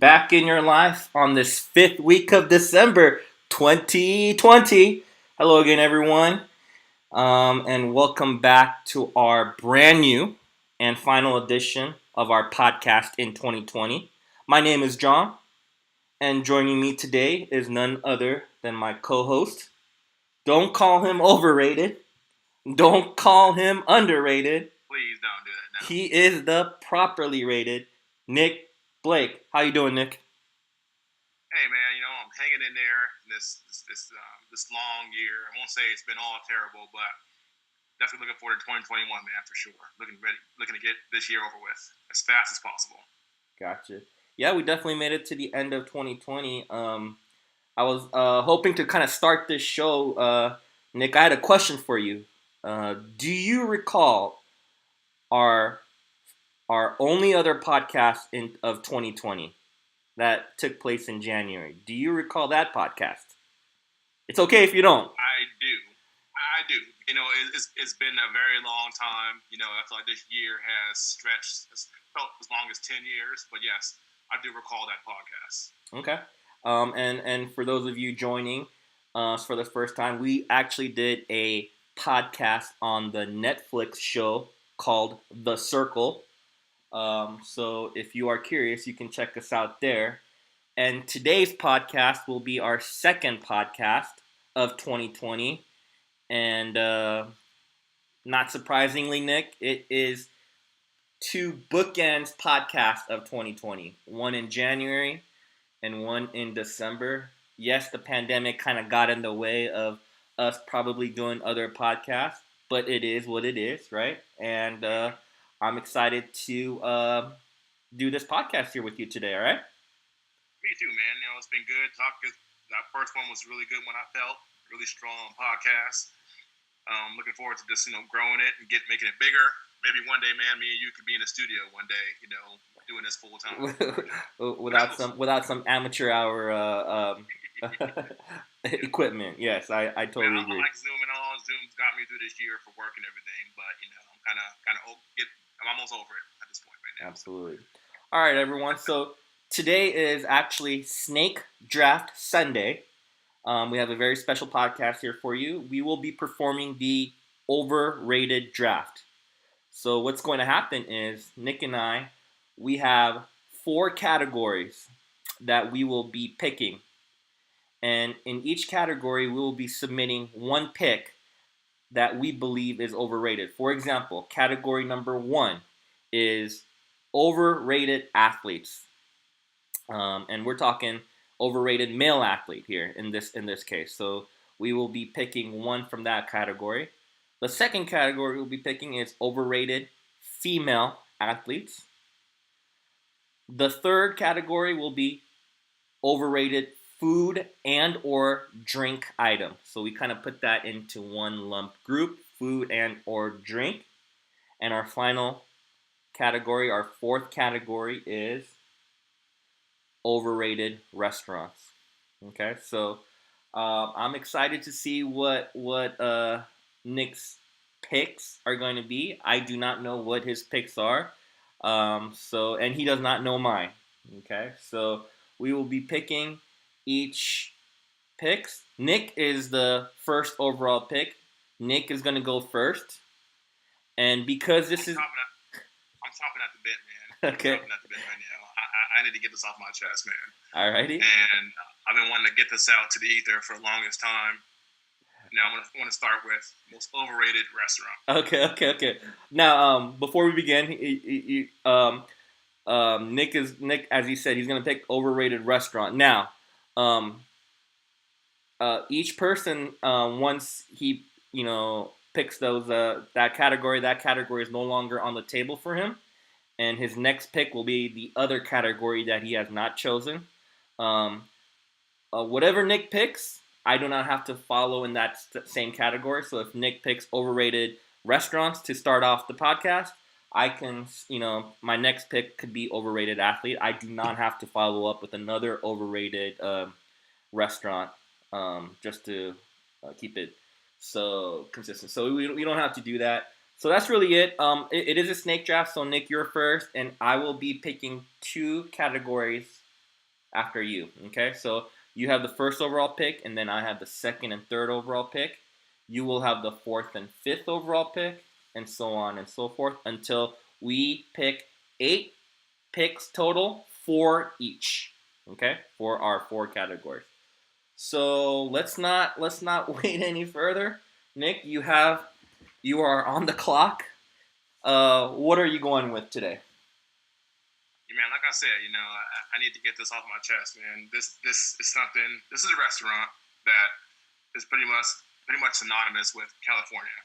back in your life on this fifth week of December 2020. Hello again, everyone, and welcome back to our brand new and final edition of our podcast in 2020. My name is John, and joining me today is none other than my co host. Don't call him overrated, don't call him underrated. Please don't do that now. He is the properly rated Nick Blake. How you doing, Nick? Hey man, I'm hanging in there this long year. I won't say it's been all terrible, but definitely looking forward to 2021, man, for sure. Looking to get this year over with as fast as possible. Gotcha. Yeah, we definitely made it to the end of 2020. I was hoping to kind of start this show. Nick, I had a question for you. Do you recall our only other podcast of 2020 that took place in January? Do you recall that podcast? It's okay if you don't. I do. It's been a very long time. I feel like this year has felt as long as 10 years. But yes, I do recall that podcast. Okay. And for those of you joining us for the first time, we actually did a podcast on the Netflix show called The Circle. So if you are curious, you can check us out there. And today's podcast will be our second podcast of 2020. And not surprisingly, Nick, it is two bookends podcasts of 2020. One in January and one in December. Yes, the pandemic kind of got in the way of us probably doing other podcasts, but it is what it is, right? And I'm excited to do this podcast here with you today, all right? Me too, man. It's been good. That first one was really good when I felt really strong podcast. Looking forward to just growing it and making it bigger. Maybe one day, man, me and you could be in the studio one day, doing this full time. without some amateur hour equipment. Yes, I totally agree. I'm like zooming on. Zoom's got me through this year for work and everything, but I'm almost over it at this point right now. Absolutely. All right, everyone. So today is actually Snake Draft Sunday. We have a very special podcast here for you. We will be performing the overrated draft. So what's going to happen is Nick and I, we have 4 categories that we will be picking. And in each category, we will be submitting one pick that we believe is overrated. For example, category number 1 is overrated athletes. And we're talking overrated male athlete here in this case. So we will be picking one from that category. The second category we'll be picking is overrated female athletes. The third category will be overrated food and or drink item. So we kind of put that into one lump group, food and or drink. And our final category, our fourth category is overrated restaurants. Okay, so I'm excited to see what Nick's picks are going to be. I do not know what his picks are, and he does not know mine. Okay, so we will be picking each picks. Nick is the first overall pick. Nick is going to go first, and because this is, I'm chomping at the bit, man. Okay. I'm chomping at the bit right now. I need to get this off my chest, man. Alrighty. And I've been wanting to get this out to the ether for the longest time. Now I'm gonna start with most overrated restaurant. Okay. Now, before we begin, Nick, as he said, he's gonna pick overrated restaurant. Now, each person, once he picks those that category is no longer on the table for him. And his next pick will be the other category that he has not chosen. Whatever Nick picks, I do not have to follow in that same category. So if Nick picks overrated restaurants to start off the podcast, I can, my next pick could be overrated athlete. I do not have to follow up with another overrated restaurant just to keep it so consistent. So we don't have to do that. So that's really it. It is a snake draft, so Nick, you're first, and I will be picking 2 categories after you. Okay, so you have the first overall pick, and then I have the second and third overall pick. You will have the fourth and fifth overall pick, and so on and so forth until we pick 8 picks total, 4 each. Okay, for our 4 categories. So let's not wait any further. Nick, you are on the clock. What are you going with today? Yeah, man, like I said, I need to get this off my chest, man. This is something. This is a restaurant that is pretty much synonymous with California.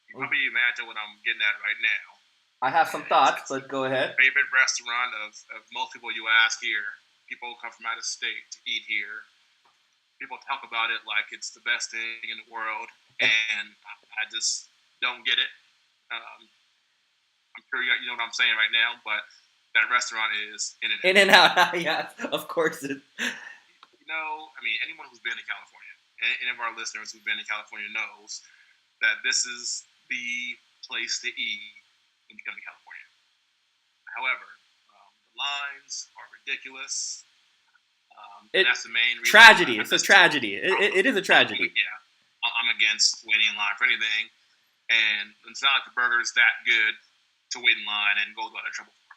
You probably imagine what I'm getting at right now. I have some thoughts, but go ahead. Favorite restaurant of most people you ask here. People come from out of state to eat here. People talk about it like it's the best thing in the world, and I just don't get it. I'm sure you know what I'm saying right now, but that restaurant is In-N-Out. In-N-Out, yes, of course. Anyone who's been to California, any of our listeners who've been to California knows that this is the place to eat when you come to California. However, the lines are ridiculous. That's the main reason. Tragedy. It's a tragedy. It is a tragedy. Yeah. I'm against waiting in line for anything. And it's not like the burger's that good to wait in line and go to a lot of trouble for.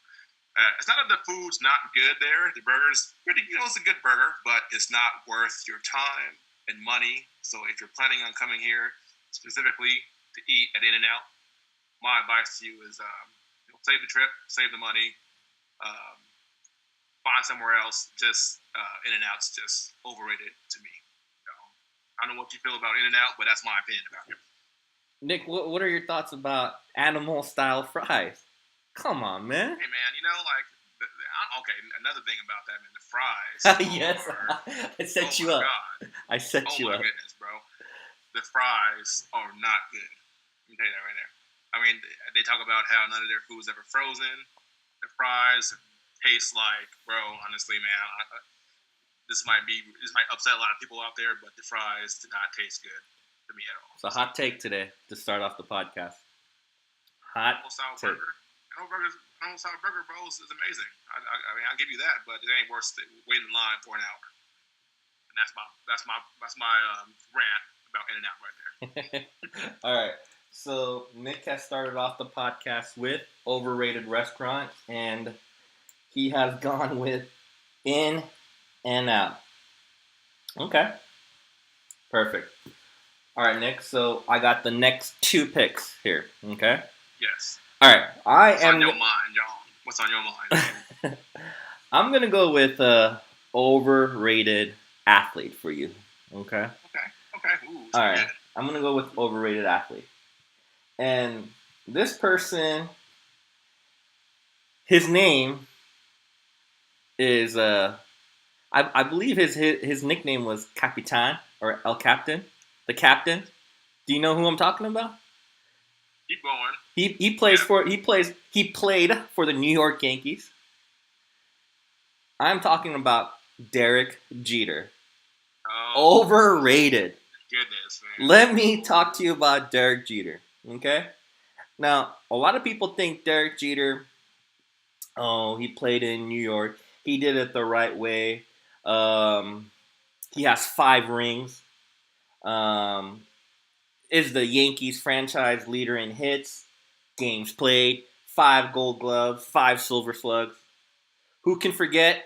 It's not that the food's not good there. The burger's pretty, it's a good burger, but it's not worth your time and money. So if you're planning on coming here specifically to eat at In-N-Out, my advice to you is save the trip, save the money, find somewhere else. Just In-N-Out's just overrated to me. I don't know what you feel about In-N-Out, but that's my opinion about it. Nick, what are your thoughts about animal-style fries? Come on, man. Hey, man, okay, another thing about that, man, the fries. Yes, I set you up. God. I set you up. Oh, my goodness, bro. The fries are not good. Let me tell you that right there. They talk about how none of their food is ever frozen. The fries taste like, bro, honestly, man, this might upset a lot of people out there, but the fries do not taste good to me at all. It's a hot take today to start off the podcast. Hot take. Animal style burger, bro, is amazing. I'll give you that, but it ain't worth waiting in line for an hour. And that's my rant about In-N-Out right there. All right. So Nick has started off the podcast with overrated restaurant, and he has gone with In-N-Out. Okay. Perfect. All right, Nick. So I got the next 2 picks here. Okay. Yes. All right. What's on your mind, John? What's on your mind? I'm gonna go with overrated athlete for you. Okay. Okay. Ooh, all right. Good. I'm gonna go with overrated athlete, and this person, his name is I believe his nickname was Capitan or El Captain, the captain. Do you know who I'm talking about? Keep going. He played for the New York Yankees. I'm talking about Derek Jeter. Oh, overrated. Goodness, man. Let me talk to you about Derek Jeter. Okay? Now, a lot of people think Derek Jeter, he played in New York. He did it the right way. He has 5 rings. Is the Yankees franchise leader in hits, games played, 5 gold gloves, 5 silver slugs. Who can forget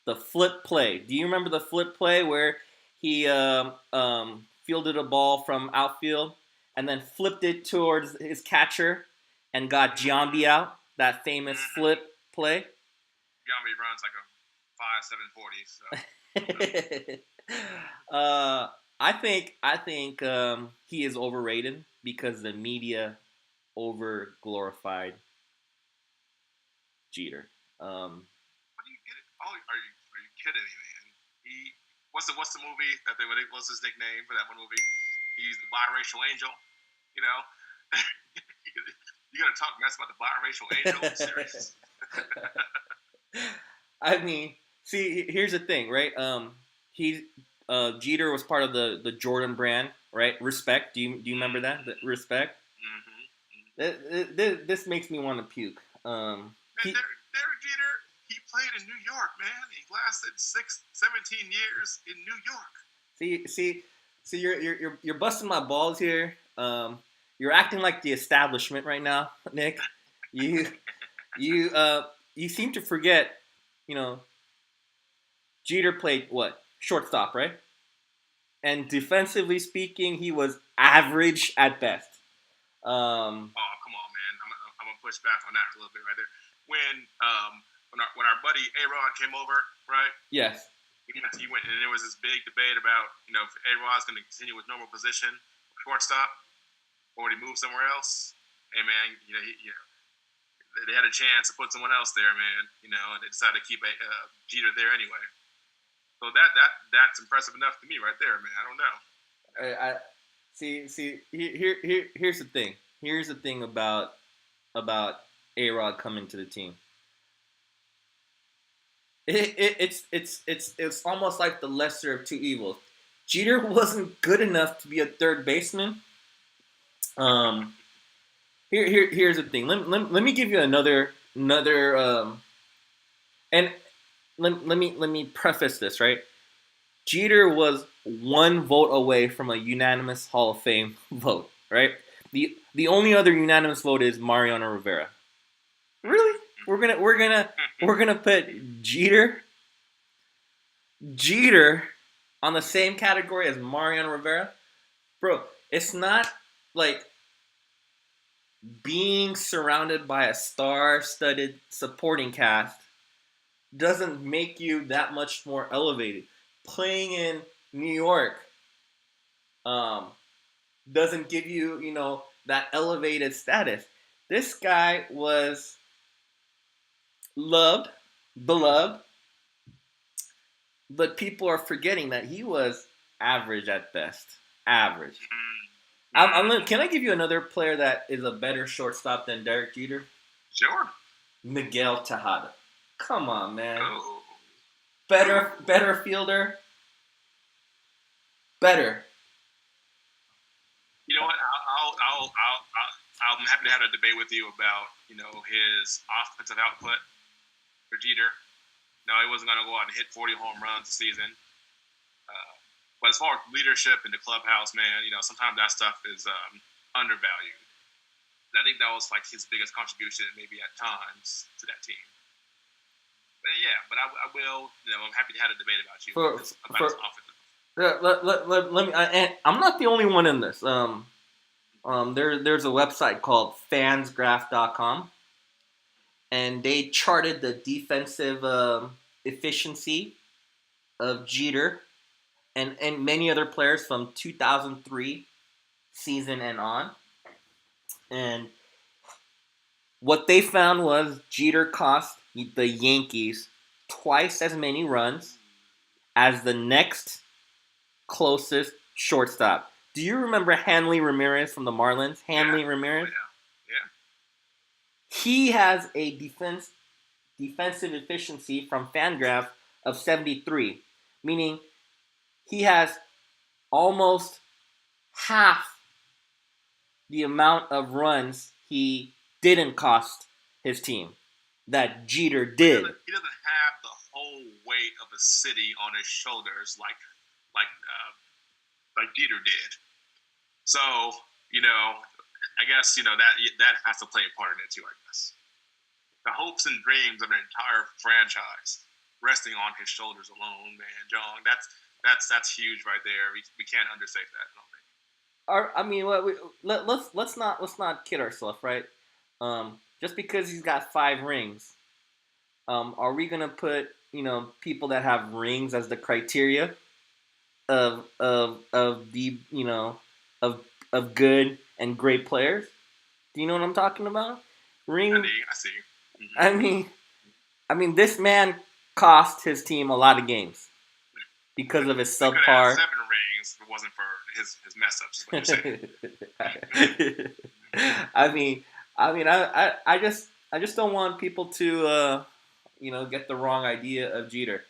the flip play? Do you remember the flip play where he fielded a ball from outfield and then flipped it towards his catcher and got Giambi out? That famous flip play? Giambi runs like a 5.740, so... I think he is overrated because the media over glorified Jeter. What do you get? Are you kidding me, man? What's the movie that what's his nickname for that one movie? He's the biracial angel. You gotta talk mess about the biracial angel. Serious. See, here's the thing, right? Jeter was part of the Jordan brand, right? Respect. Do you remember that? Respect. This makes me want to puke. Derek Jeter, he played in New York, man. He lasted 17 years in New York. See, you're busting my balls here. You're acting like the establishment right now, Nick. You you you seem to forget, you know, Jeter played what? Shortstop, right? And defensively speaking, he was average at best. Oh, come on, man. I'm gonna push back on that a little bit right there. When our buddy A-Rod came over, right? Yes. He went, and there was this big debate about, if A-Rod's going to continue with normal position, shortstop, or would he move somewhere else? Hey, man, they had a chance to put someone else there, man, and they decided to keep Jeter there anyway. So that's impressive enough to me right there, man. I don't know. Here's the thing. Here's the thing about A-Rod coming to the team. It's almost like the lesser of two evils. Jeter wasn't good enough to be a third baseman. Here's the thing. Let me give you another and let me preface this, right? Jeter was one vote away from a unanimous Hall of Fame vote, right? The only other unanimous vote is Mariano Rivera. Really? We're gonna put Jeter on the same category as Mariano Rivera? Bro, it's not like being surrounded by a star-studded supporting cast doesn't make you that much more elevated. Playing in New York doesn't give you, that elevated status. This guy was loved, beloved, but people are forgetting that he was average at best. Average. Can I give you another player that is a better shortstop than Derek Jeter? Sure. Miguel Tejada. Come on, man. Oh. Better fielder. Better. You know what? I'm happy to have a debate with you about his offensive output for Jeter. No, he wasn't going to go out and hit 40 home runs a season. But as far as leadership in the clubhouse, man, sometimes that stuff is undervalued. And I think that was like his biggest contribution, maybe at times, to that team. But yeah, but I will. I'm happy to have a debate about you about his offensive. Let me. And I'm not the only one in this. There's a website called Fansgraph.com, and they charted the defensive efficiency of Jeter and many other players from 2003 season and on. And what they found was Jeter cost the Yankees twice as many runs as the next closest shortstop. Do you remember Hanley Ramirez from the Marlins? Hanley Ramirez? Yeah. He has a defensive efficiency from Fangraph of 73, meaning he has almost half the amount of runs he didn't cost his team that Jeter did. He doesn't have the whole weight of a city on his shoulders like Jeter did. So, I guess, that has to play a part in it too, I guess. The hopes and dreams of an entire franchise resting on his shoulders alone, man, John, that's huge right there. We can't understate that, I don't think. Let's not kid ourselves, right? Just because he's got 5 rings, are we gonna put people that have rings as the criteria of the of good and great players? Do you know what I'm talking about? Ring. I see. Mm-hmm. I mean, this man cost his team a lot of games because of his subpar. He could have 7 rings if it wasn't for his mess ups. I just don't want people to get the wrong idea of Jeter.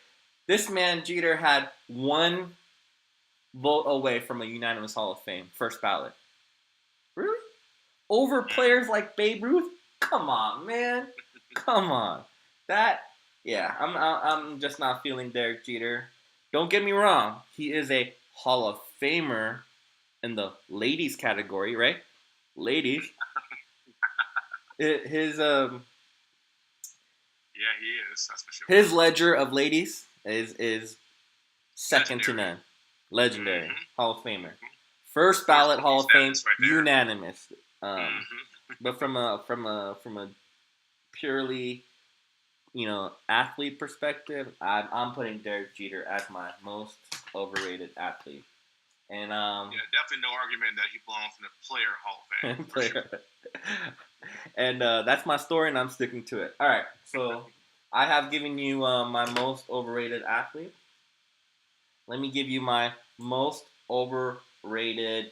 This man Jeter had 1 vote away from a unanimous Hall of Fame first ballot. Really? Over players like Babe Ruth? Come on, man. Come on. That Yeah, I'm just not feeling Derek Jeter. Don't get me wrong, he is a Hall of Famer in the ladies category, right? Ladies, his Yeah, he is. That's for sure. his ledger of ladies is second to Legendary. none. Legendary Mm-hmm. Hall of Famer, Mm-hmm. first ballot Hall of Fame, Status right there. unanimous. Mm-hmm. But from a purely athlete perspective, I'm putting Derek Jeter as my most overrated athlete. And Yeah, definitely no argument that he belongs in the Player Hall of Fame. For sure. and that's my story, and I'm sticking to it. All right, so I have given you my most overrated athlete. Let me give you my most overrated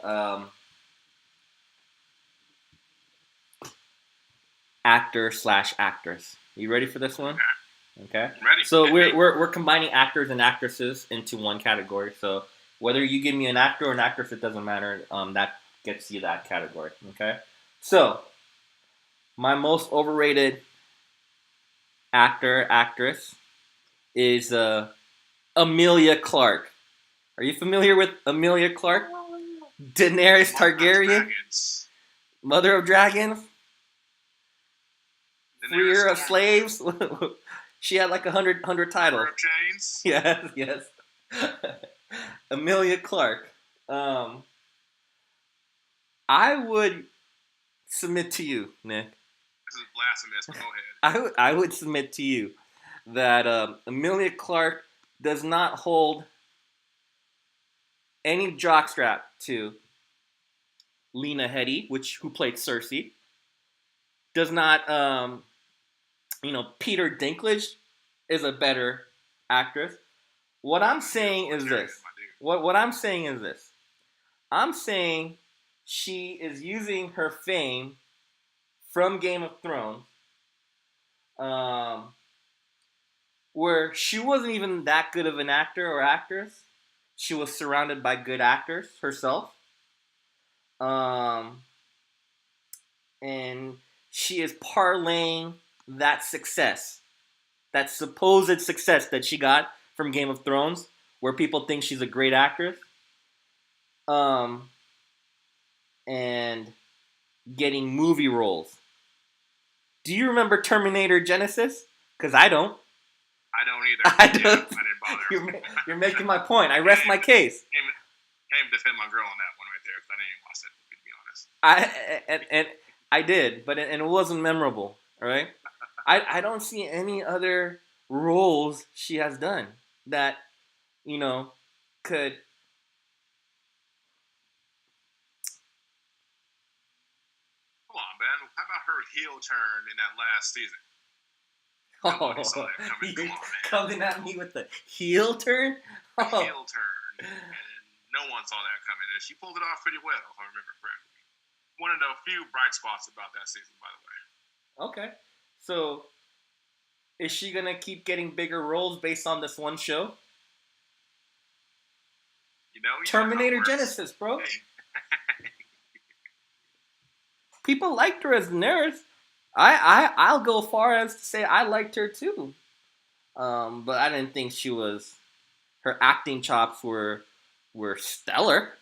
actor/actress. You ready for this one? Okay. Ready? So we're combining actors and actresses into one category. So whether you give me an actor or an actress, it doesn't matter. That gets you that category. Okay. So my most overrated actress is Amelia Clark. Are you familiar with Amelia Clark? Daenerys Targaryen, Mother of Dragons, freer of slaves. She had like 100 titles. Of chains. Yes. Amelia Clark. I would submit to you, Nick. This is blasphemous, but go ahead. I would submit to you that Amelia Clark does not hold any jockstrap to Lena Headey, who played Cersei. Does not, Peter Dinklage is a better actress. What I'm saying is this. What I'm saying is this. I'm saying she is using her fame from Game of Thrones, where she wasn't even that good of an actor or actress. She was surrounded by good actors herself. And she is parlaying that success, that supposed success that she got from Game of Thrones, where people think she's a great actress, and getting movie roles. Do you remember Terminator Genesis? Because I don't. I don't either. I didn't bother. You're making my point. I rest my case. Came to defend my girl on that one right there because I didn't watch it, to be honest. And I did, but it wasn't memorable. All right. I don't see any other roles she has done that could. Come on, man. How about her heel turn in that last season? You're coming at me with the heel turn? Heel turn. And no one saw that coming. And she pulled it off pretty well, if I remember correctly. One of the few bright spots about that season, by the way. Okay. So, is she going to keep getting bigger roles based on this one show? Terminator Genesis, bro. People liked her as Daenerys. I'll go far as to say I liked her too. But I didn't think her acting chops were stellar.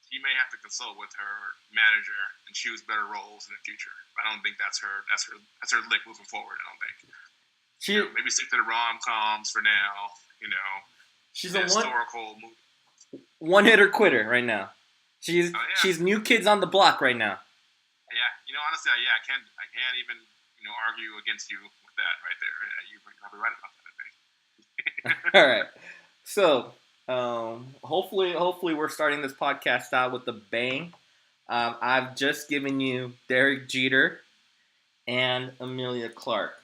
She may have to consult with her manager and choose better roles in the future. I don't think that's her lick moving forward. I don't think. Maybe stick to the rom-coms for now. She's a historical one-hitter quitter right now. She's New Kids on the Block right now. Yeah, honestly, I can't even argue against you with that right there. Yeah, you're probably right about that, I think. All right, so hopefully we're starting this podcast out with a bang. I've just given you Derek Jeter and Amelia Clark.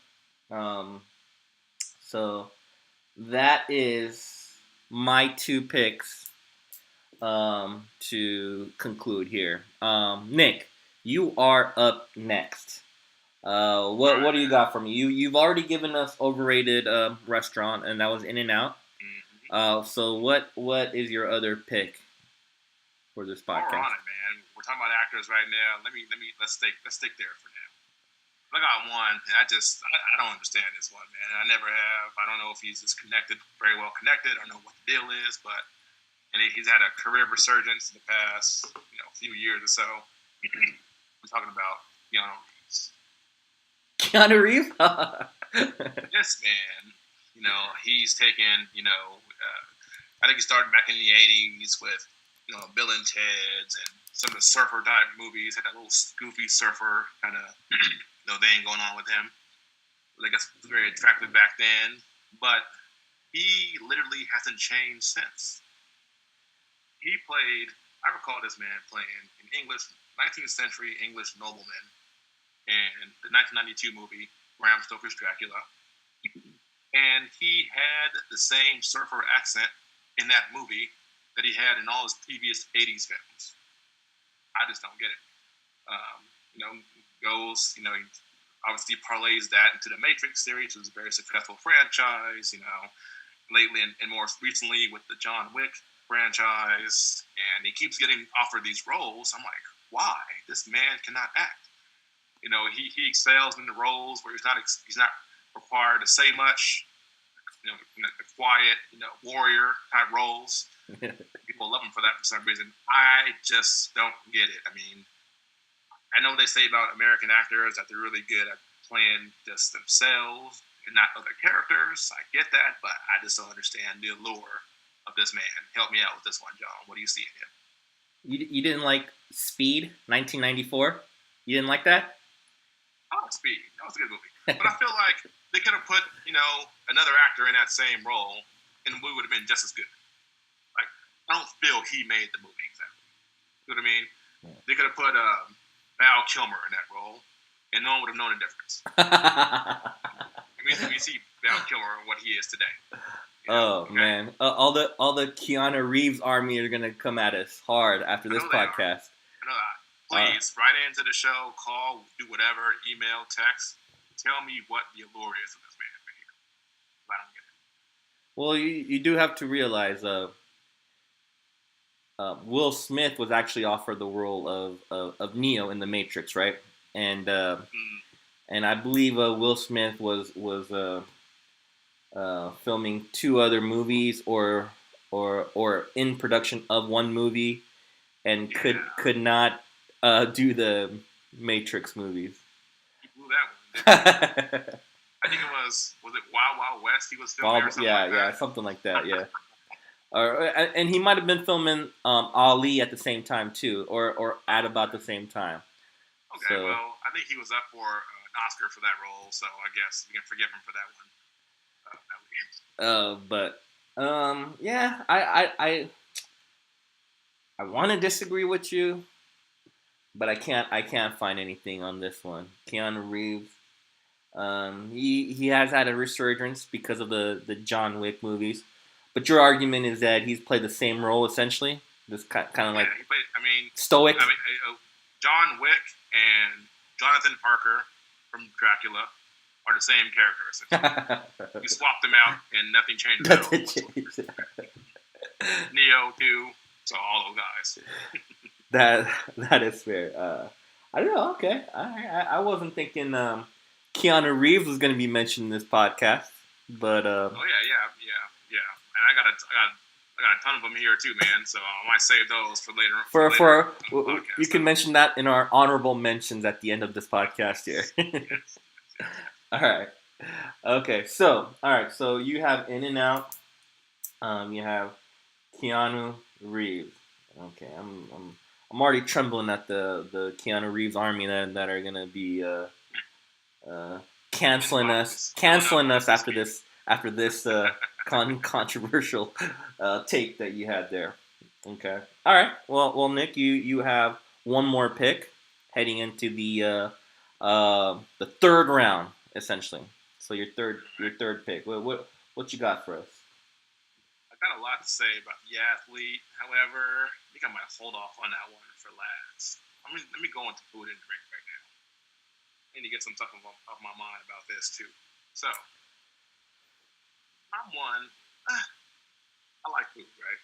So that is my two picks to conclude here. Nick, you are up next. What do you got for me? You've already given us overrated restaurant, and that was In-N-Out. Mm-hmm. So what is your other pick for this podcast? We're on it, man. We're talking about actors right now. Let's stick there for now. I got one, and I don't understand this one, man. I never have. I don't know if he's just very well connected. I don't know what the deal is, but he's had a career resurgence in the past, few years or so. I'm talking about Keanu Reeves. This man. He's taken. I think he started back in the '80s with Bill and Ted's and some of the surfer type movies. Had that little goofy surfer kind of thing going on with him. I guess it was very attractive back then, but he literally hasn't changed since. He played. I recall this man playing an 19th century English nobleman in the 1992 movie Bram Stoker's Dracula, and he had the same surfer accent in that movie that he had in all his previous '80s films. I just don't get it. Goes, he obviously parlays that into the Matrix series, which is a very successful franchise, lately and more recently with the John Wick franchise, and he keeps getting offered these roles. I'm like, why? This man cannot act. He excels in the roles where he's not required to say much. The quiet, warrior type roles. People love him for that for some reason. I just don't get it. I mean, I know they say about American actors that they're really good at playing just themselves and not other characters. I get that, but I just don't understand the allure of this man. Help me out with this one, John. What do you see in him? You didn't like Speed, 1994? You didn't like that? Oh, Speed. That was a good movie. But I feel like they could have put, another actor in that same role, and we would have been just as good. Like, I don't feel he made the movie exactly. You know what I mean? Yeah. They could have put Val Kilmer in that role, and no one would have known the difference. We see Val Kilmer and what he is today. Man, all the Keanu Reeves army are gonna come at us hard after this podcast. I know that. Please write into the show, call, do whatever, email, text. Tell me what the allure is of this man right here. I don't get it. Well, you do have to realize Will Smith was actually offered the role of Neo in The Matrix, right? And and I believe Will Smith was filming 2 other movies or in production of one movie, and could not do the Matrix movies. He blew that one. I think it was it Wild Wild West he was filming or something like that? Yeah, something like that, yeah. And he might have been filming Ali at the same time too, or at about the same time. Okay, so, well, I think he was up for an Oscar for that role, so I guess we can forgive him for that one. Yeah, I want to disagree with you, but I can't find anything on this one. Keanu Reeves, he has had a resurgence because of the John Wick movies, but your argument is that he's played the same role essentially, this kind of like he played, stoic. John Wick and Jonathan Parker from Dracula are the same character. You swapped them out and nothing changed at all. Neo too. So all those guys. that is fair. I don't know. Okay, I wasn't thinking Keanu Reeves was going to be mentioned in this podcast, but oh yeah. And I got a ton of them here too, man. So I might save those for later. You can mention that in our honorable mentions at the end of this podcast here. Yes. All right. Okay. So you have In and Out. You have Keanu Reeves. Okay, I'm already trembling at the Keanu Reeves army that are gonna be canceling us after this controversial take that you had there. Okay. All right. Well, Nick, you have one more pick heading into the third round, essentially. So your third pick. What you got for us? I got a lot to say about the athlete. However, I think I might hold off on that one for last. Let me go into food and drink right now. I need to get some stuff off my mind about this too. So, I'm one. I like food, right?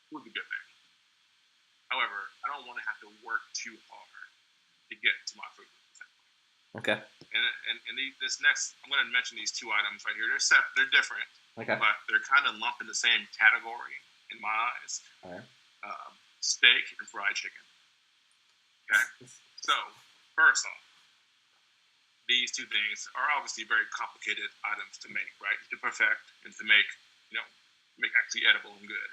Food's a good thing. However, I don't want to have to work too hard to get to my food. Okay. This next, I'm going to mention these two items right here. They're separate. They're different, Okay. but they're kind of lumped in the same category in my eyes. All right. Steak and fried chicken. Okay. So first off, these two things are obviously very complicated items to make, right? To perfect and to make, make actually edible and good.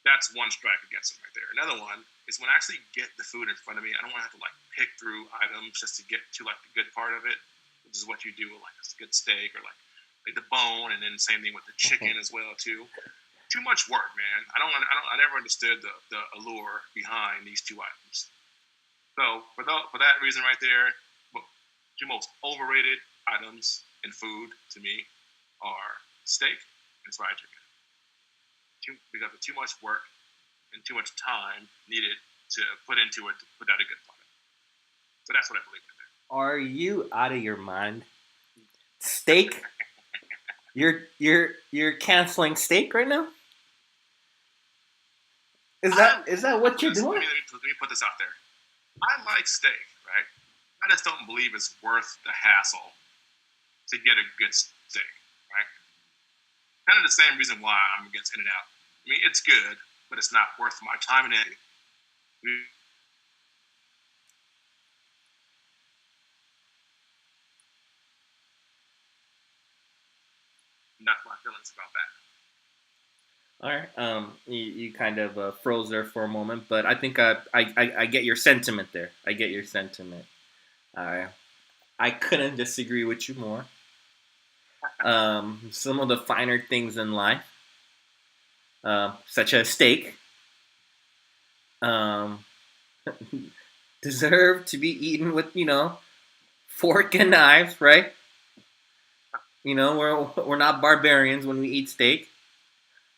That's one strike against them right there. Another one is when I actually get the food in front of me, I don't want to have to like pick through items just to get to like the good part of it, which is what you do with like a good steak or like the bone, and then same thing with the chicken as well too. Too much work, man. I never understood the allure behind these two items. So for that reason right there, two most overrated items in food to me are steak and fried chicken. Because of too much work and too much time needed to put into it to put out a good product. So that's what I believe in there. Are you out of your mind? Steak? You're canceling steak right now? Is that what you're doing? Let me put this out there. I like steak, right? I just don't believe it's worth the hassle to get a good steak, right? Kind of the same reason why I'm against In-N-Out. I mean, it's good, but it's not worth my time and energy. And that's my feelings about that. All right. You kind of froze there for a moment, but I think I get your sentiment there. I get your sentiment. I couldn't disagree with you more. Some of the finer things in life, such as steak, deserve to be eaten with fork and knives, right? We're not barbarians when we eat steak.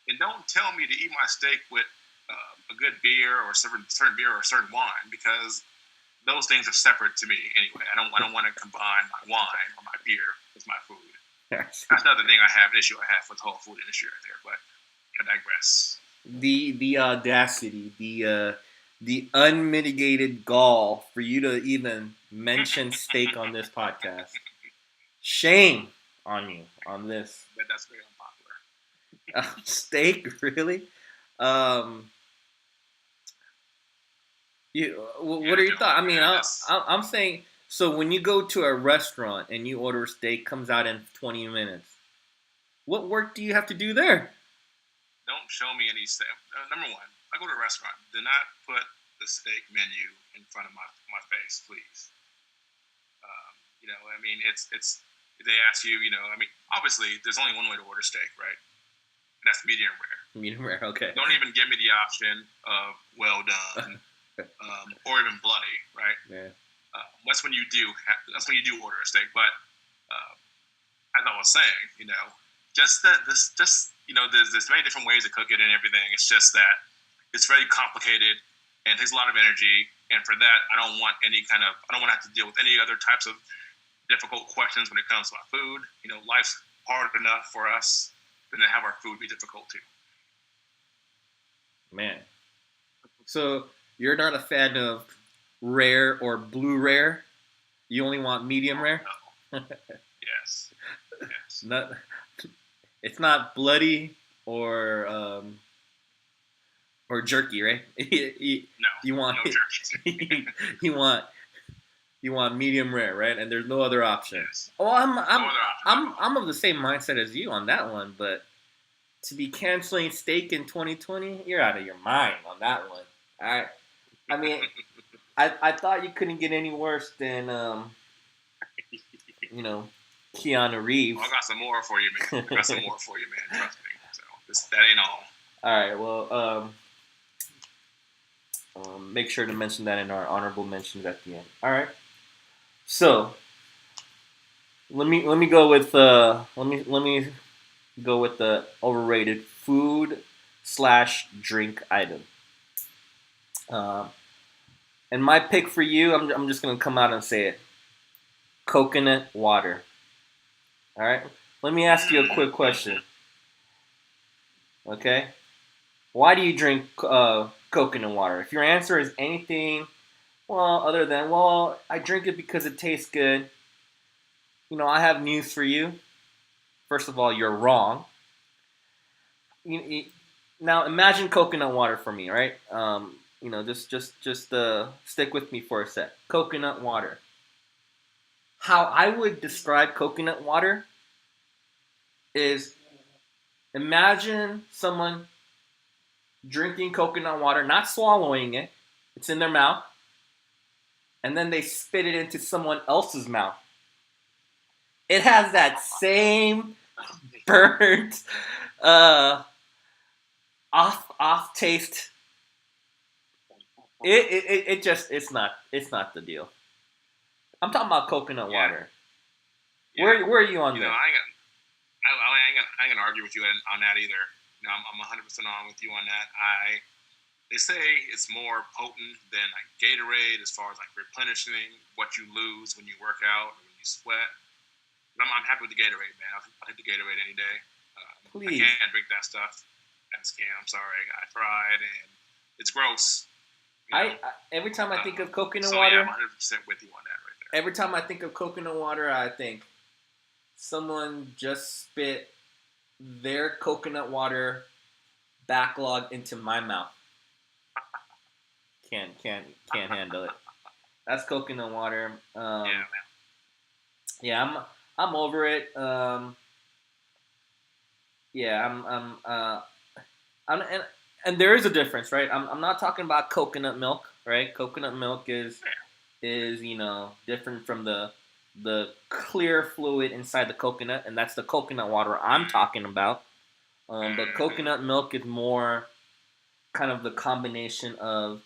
And don't tell me to eat my steak with a good beer or certain beer or certain wine, because those things are separate to me anyway. I don't want to combine my wine or my beer with my food. That's another thing I have with the whole food industry right there. But I digress. The audacity, the unmitigated gall for you to even mention steak on this podcast. Shame on you on this. That's very unpopular. Steak, really? What are your thoughts? I mean, I'm saying, so when you go to a restaurant and you order a steak, comes out in 20 minutes. What work do you have to do there? Don't show me any steak. Number one, I go to a restaurant. Do not put the steak menu in front of my face, please. I mean, it's they ask you, I mean, obviously there's only one way to order steak, right? And that's medium rare. Medium rare, okay. Don't even give me the option of well done, or even bloody, right? Yeah. That's when you do order a steak. But as I was saying, there's many different ways to cook it and everything. It's just that it's very complicated and takes a lot of energy. And for that, I don't want to have to deal with any other types of difficult questions when it comes to my food. Life's hard enough for us, than to have our food be difficult too. Man. So you're not a fan of rare or blue rare? You only want medium rare? No. Yes. It's not bloody or jerky, right? You want no jerky. you want medium rare, right? And there's no other option. Yes. Oh, no other option. I'm of the same mindset as you on that one, but to be canceling steak in 2020, you're out of your mind on that one. All right. I mean, I thought you couldn't get any worse than Keanu Reeves. Oh, I got some more for you, man. Trust me. So that ain't all. All right. Well, make sure to mention that in our honorable mentions at the end. All right. So let me go with let me go with the overrated food / drink item. And my pick for you, I'm just gonna come out and say it: coconut water. All right. Let me ask you a quick question. Okay. Why do you drink coconut water? If your answer is anything Well, other than, well, I drink it because it tastes good. I have news for you. First of all, you're wrong. You, you, Now imagine coconut water for me, right? Just stick with me for a sec. Coconut water. How I would describe coconut water is imagine someone drinking coconut water, not swallowing it. It's in their mouth, and then they spit it into someone else's mouth. It has that same burnt, uh, off taste. It just it's not the deal. I'm talking about coconut Yeah, water. yeah. Where are you on You know, this? I ain't gonna argue with you on that either. I'm 100% on with you on that. They say it's more potent than like Gatorade as far as like replenishing what you lose when you work out or when you sweat. But I'm happy with the Gatorade, man. I'll hit the Gatorade any day. I Please. can't drink that stuff. That's scam. I'm sorry. I tried and it's gross. You know. Every time I think of coconut So yeah, I'm water, 100% with you on that right there. every time I think of coconut water, I think someone just spit their coconut water backlog into my mouth. Can't handle it. That's coconut water. Yeah, man. Yeah, I'm over it. Yeah, and there is a difference, right? I'm not talking about coconut milk, right? Coconut milk is different from the clear fluid inside the coconut, and that's the coconut water I'm talking about. But Mm-hmm. coconut milk is more kind of the combination of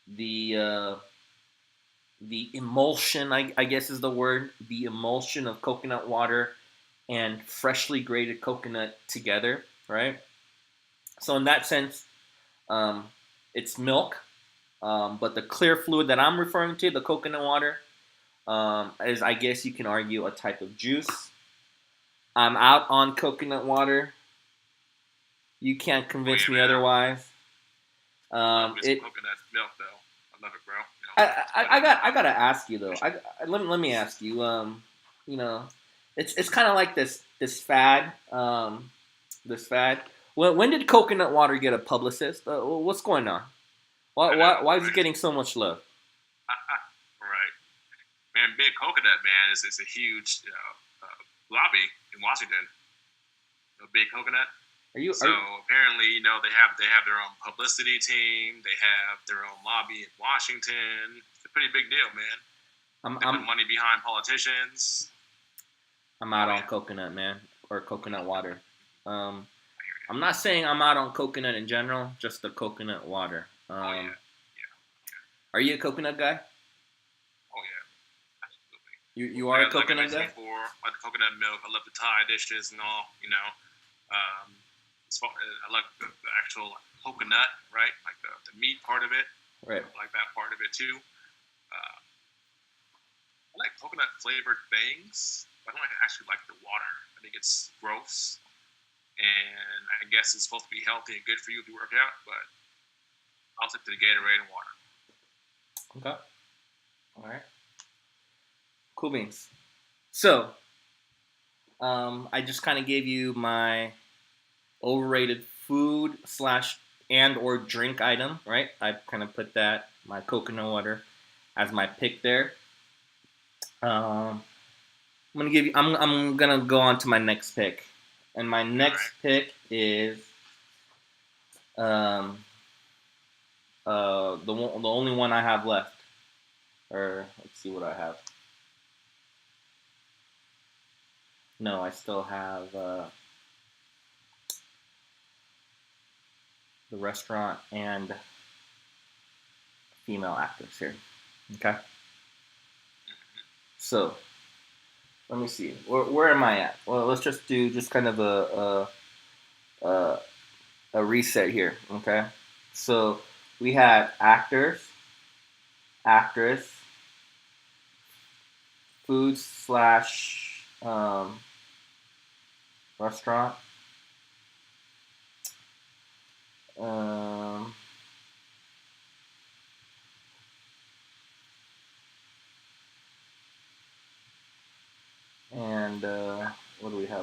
the the emulsion, I guess is the word, the emulsion of coconut water and freshly grated coconut together, right? So in that sense, um, it's milk, but the clear fluid that I'm referring to, the coconut water, is, I guess you can argue, a type of juice. I'm out on coconut water. You can't Oh convince yeah, me man. otherwise. I love me some It. coconut milk though. I love it, bro. It's I better than gotta ask you though. Let me ask you. You know, it's kind of like this fad. This fad. When did coconut water get a publicist? What's going on? I know, Why is it right? getting so much love? Right, man. Big coconut man is a huge lobby in Washington. Big coconut. Are So you, apparently, they have their own publicity team. They have their own lobby in Washington. It's a pretty big deal, man. I'm They put I'm money behind politicians. I'm out Oh on yeah, coconut, man, or coconut water. Um, I hear you. I'm not saying I'm out on coconut in general, just the coconut water. Oh yeah, yeah, Are you a coconut guy? oh yeah, absolutely. You are a Like like I coconut mentioned guy? before, I like the coconut milk. I love the Thai dishes and all. I like the actual coconut, right? Like the meat part of it. Right. I like that part of it too. Uh, I like coconut flavored things, but I don't actually like the water. I think it's gross, and I guess it's supposed to be healthy and good for you if you work out. But I'll stick to the Gatorade and water. Okay. All right. Cool beans. So, I just kind of gave you my overrated food slash and or drink item, right? I kind of put that my coconut water as my pick there. I'm gonna give you. I'm gonna go on to my next pick, and my All next right. pick is um the only one I have left. Or let's see what I have. No, I still have the restaurant and female actors here. Okay. So let me see. Where am I at? Well, let's just do just kind of a reset here. Okay. So we had actors, actress, food slash restaurant, um,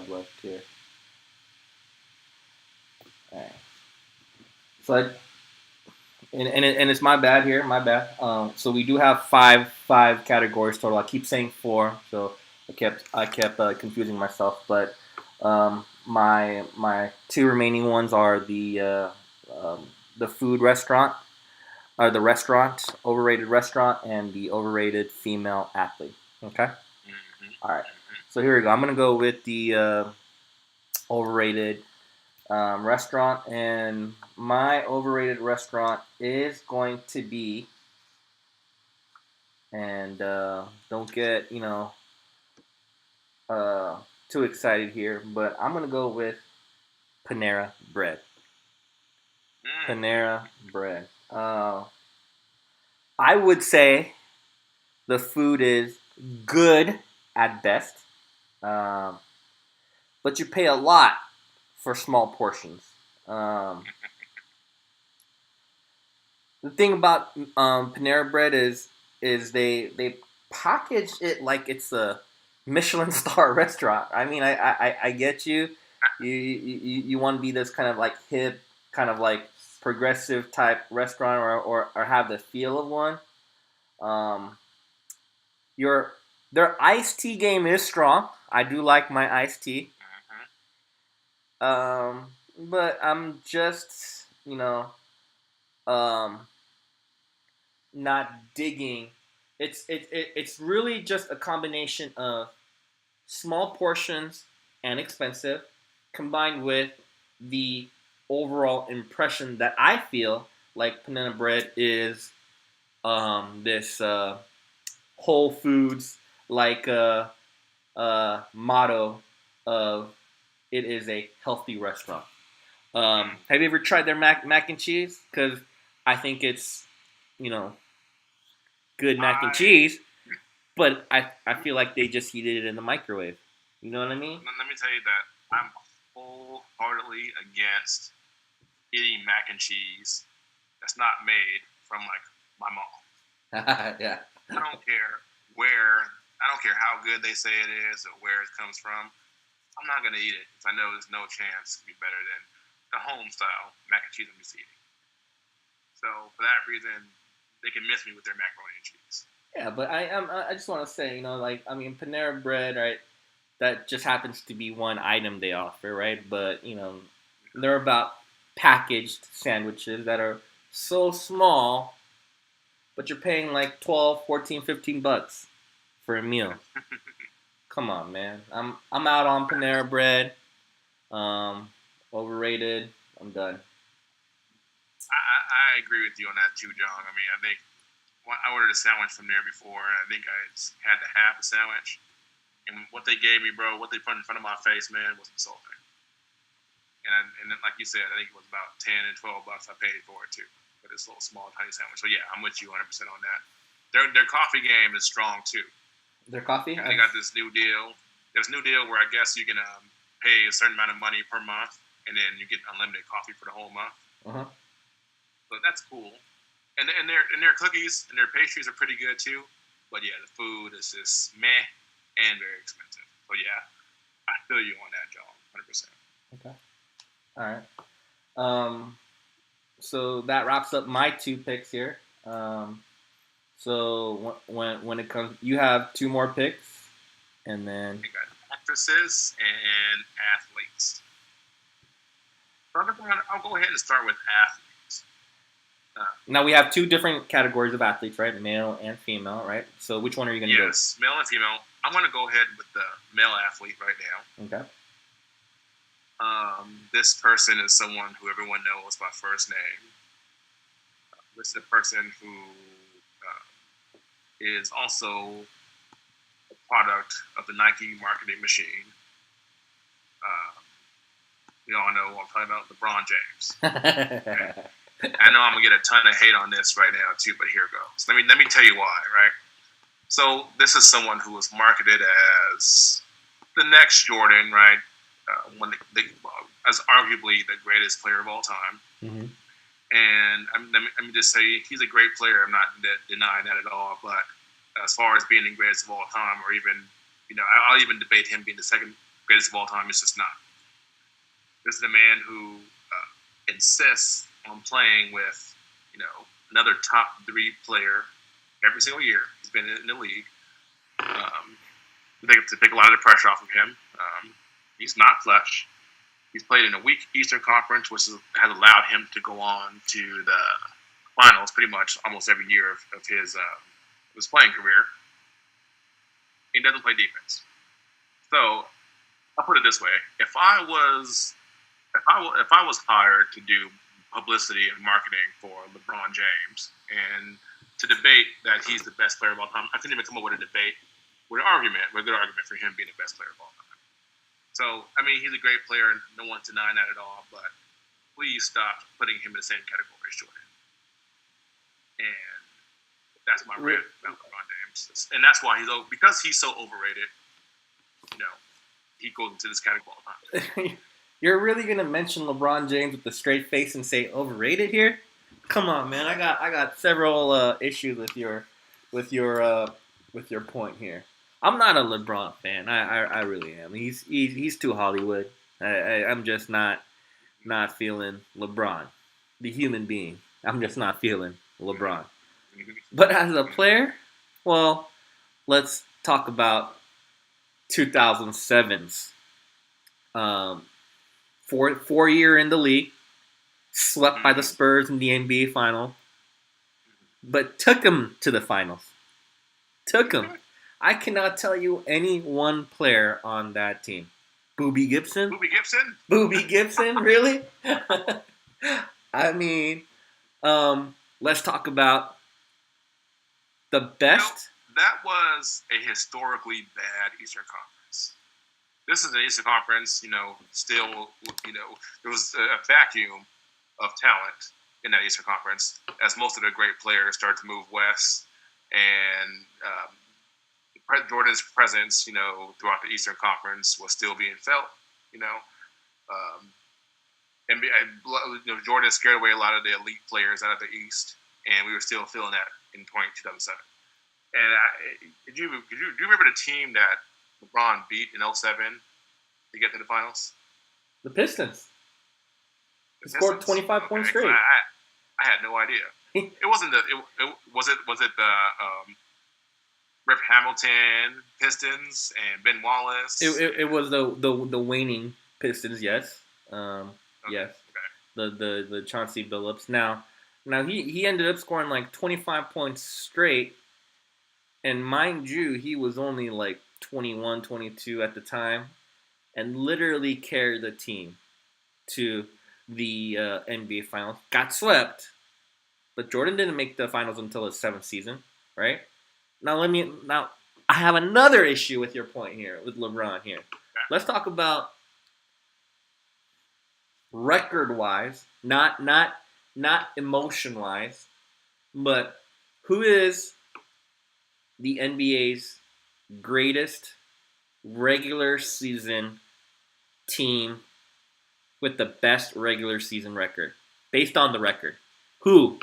have left here? All right. So and it's my bad here, my bad. So we do have five categories total. I keep saying four, so I kept confusing myself. But my two remaining ones are the food restaurant, or the restaurant, overrated restaurant, and the overrated female athlete. Okay. Mm-hmm. All right. So here we go. I'm gonna go with the overrated restaurant, and my overrated restaurant is going to be, and don't get uh, too excited here, but I'm gonna go with Panera Bread. Panera Bread. I would say the food is good at best, um, but you pay a lot for small portions. Um, the thing about Panera Bread is they package it like it's a Michelin star restaurant. I mean, I get you. You want to be this kind of like hip, kind of like progressive type restaurant, or have the feel of one. Um, your their iced tea game is strong. I do like my iced tea. But I'm just um not digging. It's really just a combination of small portions and expensive, combined with the overall impression that I feel like Panera Bread is this Whole Foods like motto of it is a healthy restaurant. Have you ever tried their mac and cheese? Because I think it's you know good mac and cheese, but I feel like they just heated it in the microwave. You know what I mean? Let me tell you that I'm wholeheartedly against eating mac and cheese that's not made from like my mom. Yeah. I don't care where. I don't care how good they say it is or where it comes from. I'm not gonna eat it because I know there's no chance to be better than the home style mac and cheese I'm used to eating. So for that reason, they can miss me with their macaroni and cheese. Yeah, but I just want to say, like, I mean, Panera Bread, right? That just happens to be one item they offer, right? But they're about packaged sandwiches that are so small, but you're paying like 12, 14, 15 bucks for a meal. Come on, man. I'm out on Panera Bread. Overrated. I'm done. I agree with you on that too, John. I mean, I think I ordered a sandwich from there before, and I think I had to half a sandwich. And what they gave me, bro, what they put in front of my face, man, was insulting. And then, like you said, I think it was about 10 and 12 bucks I paid for it too, for this little small tiny sandwich. So yeah, I'm with you 100% on that. Their coffee game is strong too. Their coffee? And they got this new deal. There's a new deal where I guess you can pay a certain amount of money per month, and then you get unlimited coffee for the whole month. Uh-huh. So that's cool. And their cookies and their pastries are pretty good too. But yeah, the food is just meh and very expensive. So yeah, I feel you on that, John, 100%. Okay. All right. So that wraps up my two picks here. So when it comes, you have two more picks, and then We got actresses and athletes. So I'll go ahead and start with athletes. now we have two different categories of athletes, right? Male and female, right? So which one are you going to go? Yes, male and female. I'm going to go ahead with the male athlete right now. Okay. This person is someone who everyone knows by first name. This is a person who is also a product of the Nike marketing machine. We all know what I'm talking about, LeBron James. Okay. I know I'm gonna get a ton of hate on this right now too, but here goes. Let me tell you why, right? So this is someone who was marketed as the next Jordan, right? As arguably the greatest player of all time. Mm-hmm. And let me just say, he's a great player. I'm not denying that at all. But as far as being the greatest of all time, or even, I'll even debate him being the second greatest of all time. It's just not. This is a man who insists on playing with, another top 3 player every single year. He's been in the league. To take a lot of the pressure off of him. He's not flesh. He's played in a weak Eastern Conference, which has allowed him to go on to the finals pretty much almost every year of his playing career. He doesn't play defense. So I'll put it this way: if I was hired to do publicity and marketing for LeBron James and to debate that he's the best player of all time, I couldn't even come up with a debate, with a good argument for him being the best player of all time. So, I mean, he's a great player, and no one's denying that at all, but please stop putting him in the same category as Jordan. And that's my rant about LeBron James. And that's why because he's so overrated, he goes into this category all the time. You're really gonna mention LeBron James with a straight face and say overrated here? Come on, man. I got several issues with your point here. I'm not a LeBron fan. I really am. He's too Hollywood. I'm just not feeling LeBron, the human being. I'm just not feeling LeBron. But as a player, well, let's talk about 2007's four year in the league, swept by the Spurs in the NBA final, but took them to the finals. Took them. I cannot tell you any one player on that team. Boobie Gibson? Boobie Gibson, really? I mean, let's talk about the best. That was a historically bad Eastern Conference. This is an Eastern Conference, still, there was a vacuum of talent in that Eastern Conference as most of the great players started to move west. And Jordan's presence, throughout the Eastern Conference was still being felt, and Jordan scared away a lot of the elite players out of the East, and we were still feeling that in 2007. And do you remember the team that LeBron beat in 2007 to get to the finals? The Pistons. He scored 25 points straight. I had no idea. It wasn't was it the Rip Hamilton Pistons and Ben Wallace? It was the waning Pistons, yes. Yes. Okay. The Chauncey Billups. Now he ended up scoring like 25 points straight. And mind you, he was only like 21, 22 at the time, and literally carried the team to the NBA Finals. Got swept, but Jordan didn't make the finals until his 7th season, right? Now I have another issue with your point here, with LeBron here. Let's talk about record-wise, not emotion-wise, but who is the NBA's greatest regular season team with the best regular season record, based on the record? Who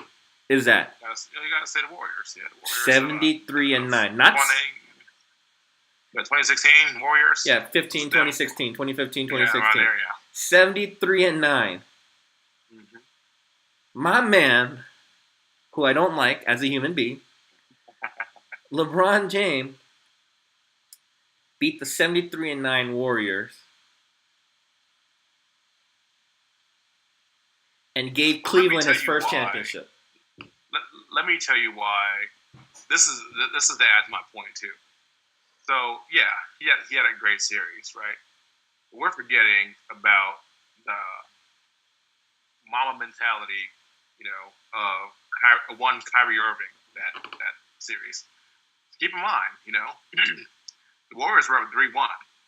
is that? You gotta say the Warriors. Yeah, the Warriors 73-9. Not 2016 Warriors. Yeah, 2016, 2015, 2016. Yeah, there, 73-9. Mm-hmm. My man, who I don't like as a human being, LeBron James, beat the 73-9 Warriors and gave Cleveland his first championship. Let me tell you why. This is to add to my point too. So yeah, he had a great series, right? But we're forgetting about the mama mentality, of one Kyrie Irving that series. Keep in mind, the Warriors were up 3-1,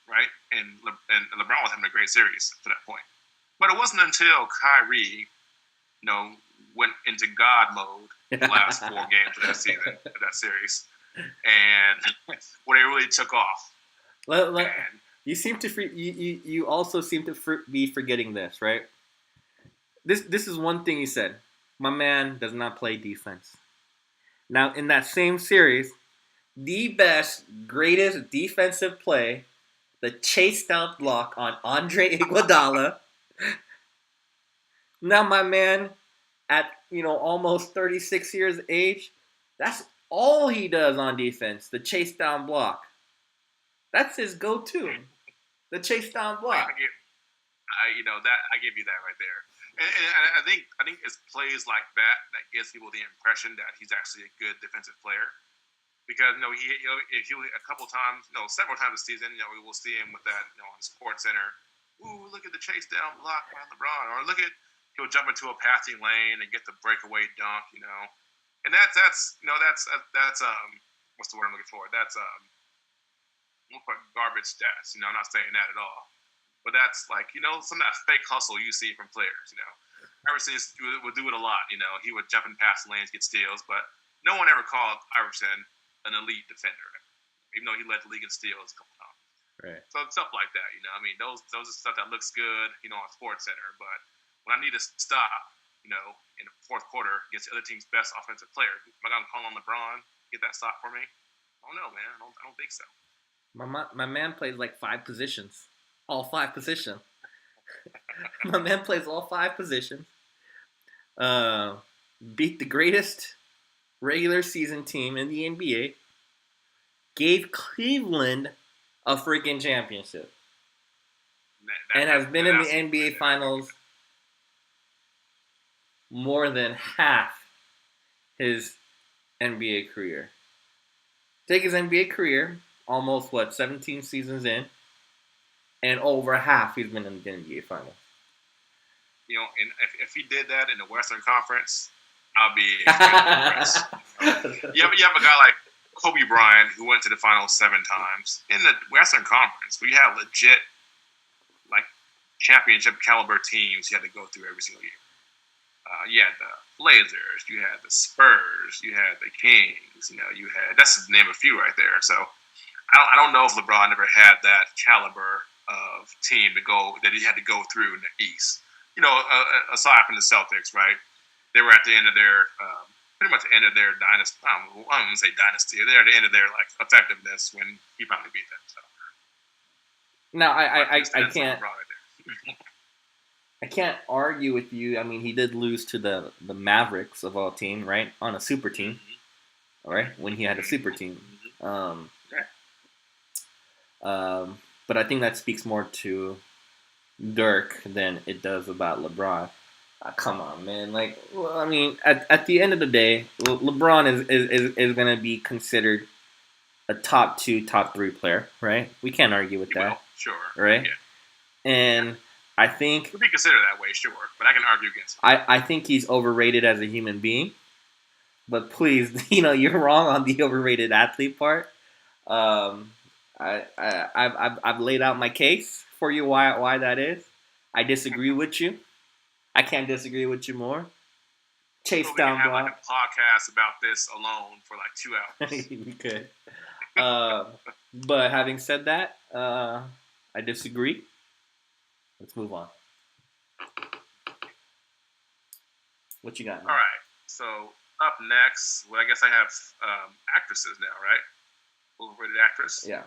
right? And LeBron was having a great series to that point. But it wasn't until Kyrie, went into God mode the last 4 games of that season, of that series, and when it really took off. You seem to you also seem to be forgetting this, right? This is one thing he said. My man does not play defense. Now, in that same series, the best, greatest defensive play the chase down block on Andre Iguodala. Now my man, at almost 36 years of age, that's all he does on defense. The chase down block. That's his go-to. The chase down block. I give you that right there. And I think it's plays like that gives people the impression that he's actually a good defensive player. Because he a couple times, several times this season, we will see him with that, on Sports Center. Ooh, look at the chase down block by LeBron, or look at he'll jump into a passing lane and get the breakaway dunk, and that's what's the word I'm looking for? That's garbage stats. I'm not saying that at all, but that's like some of that fake hustle you see from players. Iverson would do it a lot. He would jump in past lanes, get steals, but no one ever called Iverson an elite defender, even though he led the league in steals a couple times. Right. So stuff like that, those are stuff that looks good, on Sports Center. But when I need to stop, in the fourth quarter against the other team's best offensive player, am I gonna call on LeBron get that stop for me? I don't know, man. I don't think so. My man plays like 5 positions, all 5 positions. My man plays all 5 positions. Beat the greatest regular season team in the NBA, gave Cleveland a freaking championship, and has been in the NBA Finals more than half his NBA career. Take his NBA career, almost 17 seasons in, and over half he's been in the NBA Finals. And if he did that in the Western Conference, I'll be impressed. You have a guy like Kobe Bryant who went to the finals 7 times in the Western Conference, where you have legit championship caliber teams you had to go through every single year. You had the Blazers, you had the Spurs, you had the Kings. You had that's to name a few right there. So I don't know if LeBron ever had that caliber of team that he had to go through in the East. Aside from the Celtics, right? They were at the end of their, pretty much the end of their dynasty. I don't want to say dynasty. They're at the end of their effectiveness when he finally beat them. So now I can't. I can't argue with you. I mean, he did lose to the Mavericks of all team, right? On a super team, all right? When he had a super team. But I think that speaks more to Dirk than it does about LeBron. Come on, man. At the end of the day, LeBron is going to be considered a top 2, top 3 player, right? We can't argue with that. Sure. Right? Yeah. And I think... Could be considered that way, sure. But I can argue against it. I think he's overrated as a human being. But please, you're wrong on the overrated athlete part. I've laid out my case for you why that is. I disagree with you. I can't disagree with you more. Chase down block. block. We can have a podcast about this alone for 2 hours. We could. But having said that, I disagree. Let's move on. What you got now? All right. So up next, I guess I have actresses now, right? Overrated actress. Yeah.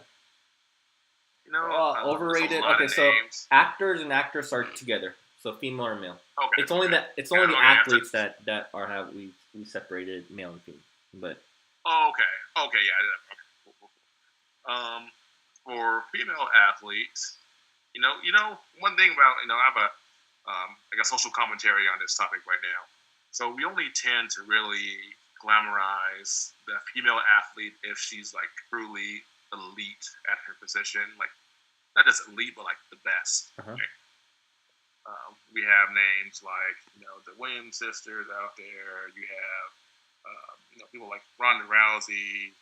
Overrated. Okay, so actors and actress are together. So female or male. Okay. It's only the athletes that we separated male and female. But. Oh, okay. Okay, yeah. Okay. For female athletes, one thing about I have a social commentary on this topic right now. So we only tend to really glamorize the female athlete if she's truly elite at her position, not just elite, but the best. Uh-huh. Right? We have names like the Williams sisters out there. You have people like Ronda Rousey.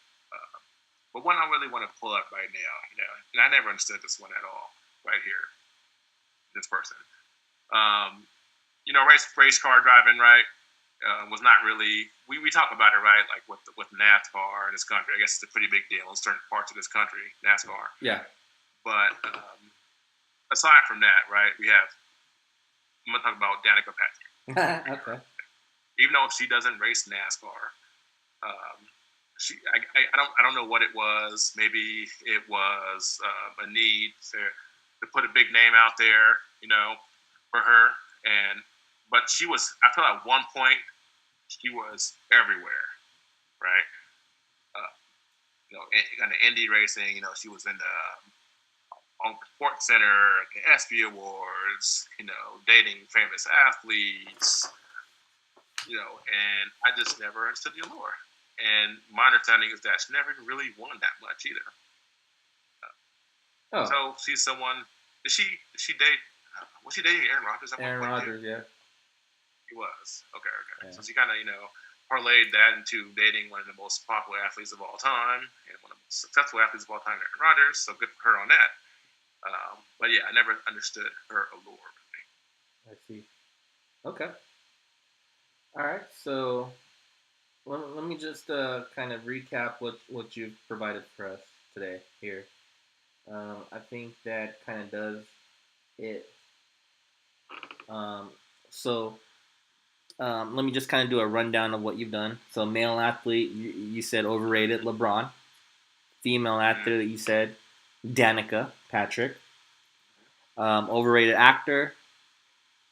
But one I really want to pull up right now, and I never understood this one at all. Right here, this person. Race car driving, right? Was not really. We talk about it, right? With NASCAR in this country. I guess it's a pretty big deal in certain parts of this country, NASCAR. Yeah. But aside from that, right, I'm gonna talk about Danica Patrick. Okay. Even though she doesn't race NASCAR, I don't know what it was. Maybe it was a need to put a big name out there, for her. And but she was. I feel at one point she was everywhere, right? Uh, in the indie racing, she was in the on Sports Center, the ESPY Awards, dating famous athletes, and I just never understood the allure. And my understanding is that she never really won that much either. Oh, So she's someone. Did she date? Was she dating Aaron Rodgers at Aaron one point Rodgers, too? yeah. He was. Okay. Yeah. So she kind of parlayed that into dating one of the most popular athletes of all time and one of the most successful athletes of all time, Aaron Rodgers. So good for her on that. But yeah, I never understood her allure. I see. Okay. All right. So let me just kind of recap what you've provided for us today here. I think that kind of does it. Um, so let me just kind of do a rundown of what you've done. So male athlete, you said overrated LeBron. Female athlete, you said Danica Patrick. Overrated actor,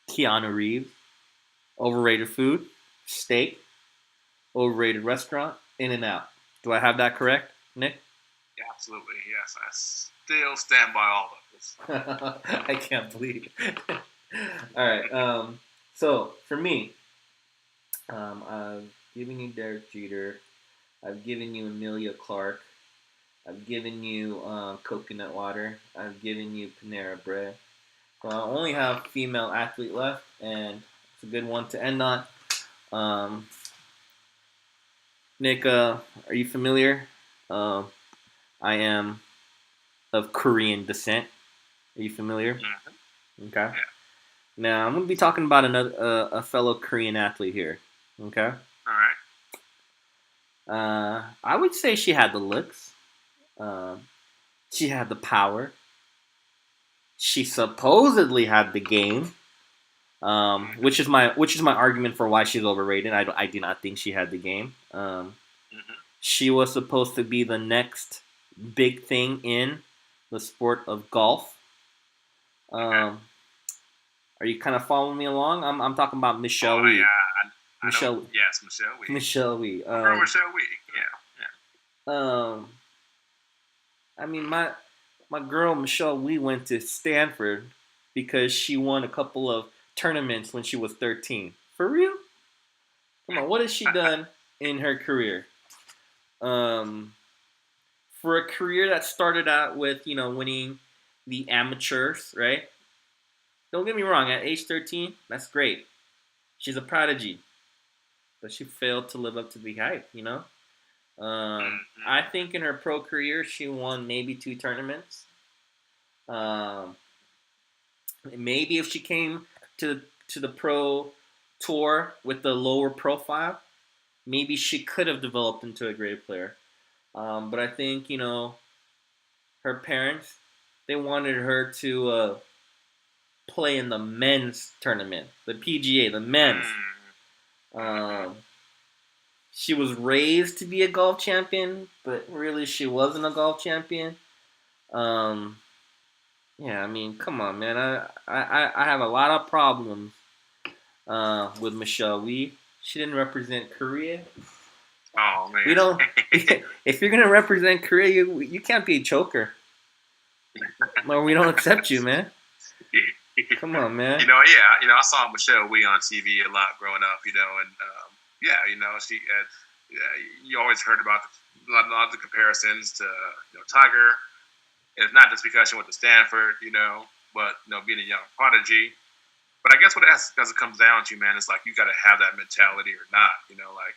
Keanu Reeves. Overrated food, steak. Overrated restaurant, In-N-Out. Do I have that correct, Nick? Yeah, absolutely. Yes, I still stand by all of this. I can't believe it. All right. So for me, I've given you Derek Jeter. I've given you Amelia Clark. I've given you coconut water. I've given you Panera Bread. So I only have female athlete left, and it's a good one to end on. Um, Nick, are you familiar? Uh, I am of Korean descent. Are you familiar? Mm-hmm. Okay. Yeah. Now I'm gonna be talking about another a fellow Korean athlete here. Okay. All right. I would say she had the looks. Um, she had the power. She supposedly had the game. Which is my argument for why she's overrated. I do not think she had the game. Mm-hmm. She was supposed to be the next big thing in the sport of golf. Okay. Um, are you kind of following me along? I'm talking about Michelle Oh Wie. yeah, I know. Michelle Yes, Michelle Wee. Michelle Wie. My girl Michelle Wee. Yeah. Um, I mean my girl Michelle Wie went to Stanford because she won a couple of tournaments when she was 13. For real? Come on, what has she done in her career? Um, for a career that started out with winning the amateurs, right? Don't get me wrong. At age 13, that's great. She's a prodigy, but she failed to live up to the hype. I think in her pro career, she won maybe 2 tournaments. Um, maybe if she came to the pro tour with the lower profile, maybe she could have developed into a great player. But I think her parents they wanted her to play in the men's tournament, the PGA, the men's. Um, she was raised to be a golf champion, but really she wasn't a golf champion. Um, yeah, I mean, come on, man. I have a lot of problems with Michelle Wie. She didn't represent Korea. Oh man. We don't. If you're gonna represent Korea, you can't be a choker. Or we don't accept you, man. Come on, man. I saw Michelle Wee on TV a lot growing up, and she had, you always heard about a lot of the comparisons to Tiger. And it's not just because she went to Stanford, but being a young prodigy. But I guess what it comes down to, man, is like you got to have that mentality or not. Like,